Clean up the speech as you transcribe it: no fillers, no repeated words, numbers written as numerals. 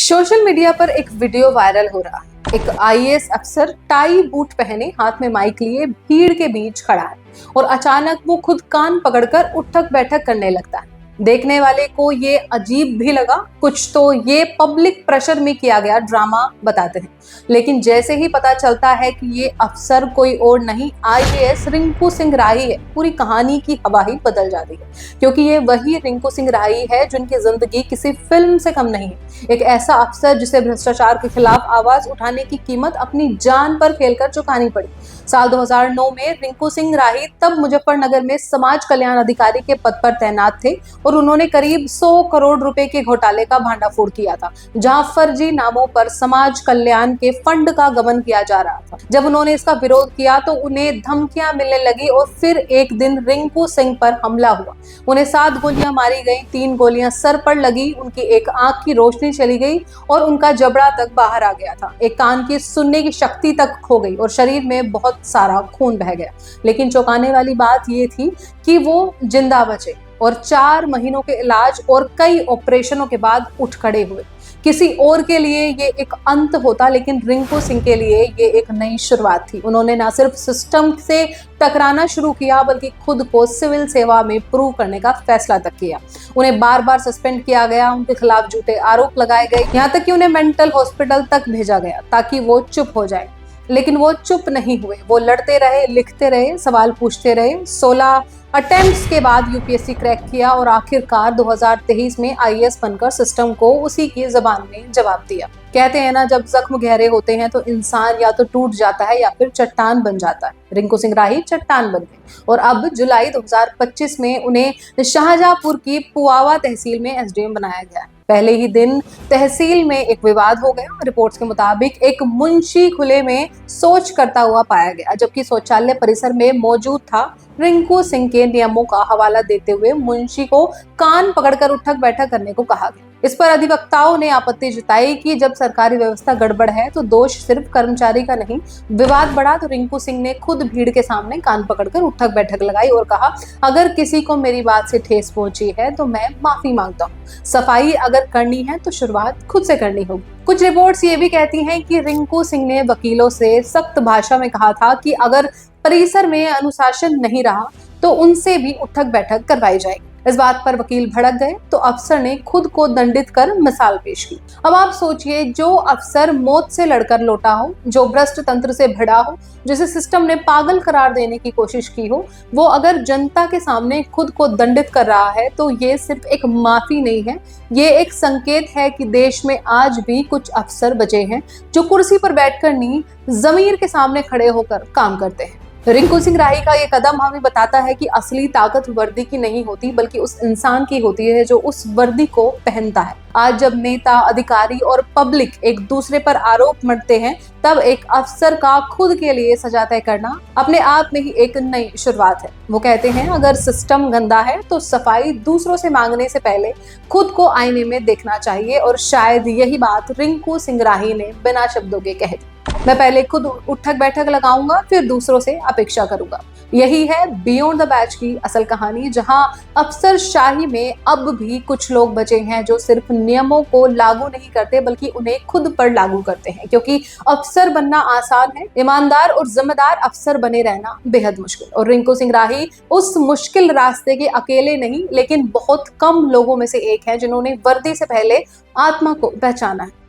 Social media पर एक video viral हो रहा है। एक आईएएस अफसर टाई बूट पहने हाथ में माइक लिए भीड़ के बीच खड़ा है और अचानक वो खुद कान पकड़कर उठक बैठक करने लगता है। देखने वाले को ये अजीब भी लगा, कुछ तो ये पब्लिक प्रेशर में किया गया ड्रामा बताते हैं। लेकिन जैसे ही पता चलता है कि ये अफसर कोई और नहीं आईएएस रिंकू सिंह राही है, पूरी कहानी की हवा ही बदल जाती है। क्योंकि ये वही रिंकू सिंह राही है जिनकी जिंदगी किसी फिल्म से कम नहीं है। एक ऐसा अफसर जिसे भ्रष्टाचार के खिलाफ आवाज उठाने की कीमत अपनी जान पर खेलकर चुकानी पड़ी। साल 2009 में रिंकू सिंह राही तब मुजफ्फरनगर में समाज कल्याण अधिकारी के पद पर तैनात थे और उन्होंने करीब 100 करोड़ रुपए के घोटाले का भांडाफोड़ किया था, जहां फर्जी नामों पर समाज कल्याण के फंड का गबन किया जा रहा था। जब उन्होंने इसका विरोध किया तो उन्हें धमकियां मिलने लगी और फिर एक दिन रिंकू सिंह पर हमला हुआ। उन्हें 7 गोलियां मारी गई, 3 गोलियां सर पर लगी, उनकी एक आंख की रोशनी चली गई और उनका जबड़ा तक बाहर आ गया था। एक कान की सुनने की शक्ति तक खो गई और शरीर में बहुत सारा खून बह गया। लेकिन चौंकाने वाली बात ये थी कि वो जिंदा बचे और 4 महीनों के इलाज और कई ऑपरेशनों के बाद उठ खड़े हुए। किसी और के लिए ये एक अंत होता, लेकिन रिंकू सिंह के लिए ये एक नई शुरुआत थी। उन्होंने न सिर्फ सिस्टम से टकराना शुरू किया बल्कि खुद को सिविल सेवा में प्रूव करने का फैसला तक किया। उन्हें बार बार सस्पेंड किया गया, उनके खिलाफ झूठे आरोप लगाए गए, यहाँ तक कि उन्हें मेंटल हॉस्पिटल तक भेजा गया ताकि वो चुप हो जाए। लेकिन वो चुप नहीं हुए, वो लड़ते रहे, लिखते रहे, सवाल पूछते रहे। 16 अटेम्प्ट्स के बाद यूपीएससी क्रैक किया और आखिरकार 2023 में आईएएस बनकर सिस्टम को उसी की जबान में जवाब दिया। कहते हैं ना, जब जख्म गहरे होते हैं तो इंसान या तो टूट जाता है या फिर चट्टान बन जाता है। रिंकू सिंह राही चट्टान बन गए और अब जुलाई 2025 में उन्हें शाहजहांपुर की पुआवा तहसील में एसडीएम बनाया गया है। पहले ही दिन तहसील में एक विवाद हो गया। रिपोर्ट्स के मुताबिक एक मुंशी खुले में शौच करता हुआ पाया गया, जबकि शौचालय परिसर में मौजूद था। रिंकू सिंह के नियमों का हवाला देते हुए मुंशी को कान पकड़कर उठक बैठक करने को कहा गया। इस पर अधिवक्ताओं ने आपत्ति जताई कि जब सरकारी व्यवस्था गड़बड़ है तो दोष सिर्फ कर्मचारी का नहीं। विवाद बढ़ा तो रिंकू सिंह ने खुद भीड़ के सामने कान पकड़कर उठक बैठक लगाई और कहा, अगर किसी को मेरी बात से ठेस पहुंची है तो मैं माफी मांगता हूँ। सफाई अगर करनी है तो शुरुआत खुद से करनी होगी। कुछ रिपोर्ट्स ये भी कहती हैं कि रिंकू सिंह ने वकीलों से सख्त भाषा में कहा था कि अगर परिसर में अनुशासन नहीं रहा तो उनसे भी उठक बैठक करवाई जाएगी। इस बात पर वकील भड़क गए तो अफसर ने खुद को दंडित कर मिसाल पेश की। अब आप सोचिए, जो अफसर मौत से लड़कर लौटा हो, जो भ्रष्ट तंत्र से भिड़ा हो, जिसे सिस्टम ने पागल करार देने की कोशिश की हो, वो अगर जनता के सामने खुद को दंडित कर रहा है तो ये सिर्फ एक माफी नहीं है, ये एक संकेत है कि देश में आज भी कुछ अफसर बचे हैं जो कुर्सी पर बैठकर नहीं, जमीर के सामने खड़े होकर काम करते हैं। रिंकू सिंह राही का ये कदम हमें बताता है कि असली ताकत वर्दी की नहीं होती बल्कि उस इंसान की होती है जो उस वर्दी को पहनता है। आज जब नेता, अधिकारी और पब्लिक एक दूसरे पर आरोप मढ़ते हैं तब एक अफसर का खुद के लिए सजा तय करना अपने आप में ही एक नई शुरुआत है। वो कहते हैं, अगर सिस्टम गंदा है तो सफाई दूसरों से मांगने से पहले खुद को आईने में देखना चाहिए। और शायद यही बात रिंकू सिंह राही ने बिना शब्दों के कह दी। मैं पहले खुद उठक बैठक लगाऊंगा, फिर दूसरों से अपेक्षा करूंगा। यही है बियॉन्ड द बैच की असल कहानी, जहां अफसरशाही में अब भी कुछ लोग बचे हैं जो सिर्फ नियमों को लागू नहीं करते बल्कि उन्हें खुद पर लागू करते हैं। क्योंकि अफसर बनना आसान है, ईमानदार और जिम्मेदार अफसर बने रहना बेहद मुश्किल। और रिंकू सिंह राही उस मुश्किल रास्ते के अकेले नहीं, लेकिन बहुत कम लोगों में से एक है जिन्होंने वर्दी से पहले आत्मा को पहचाना है।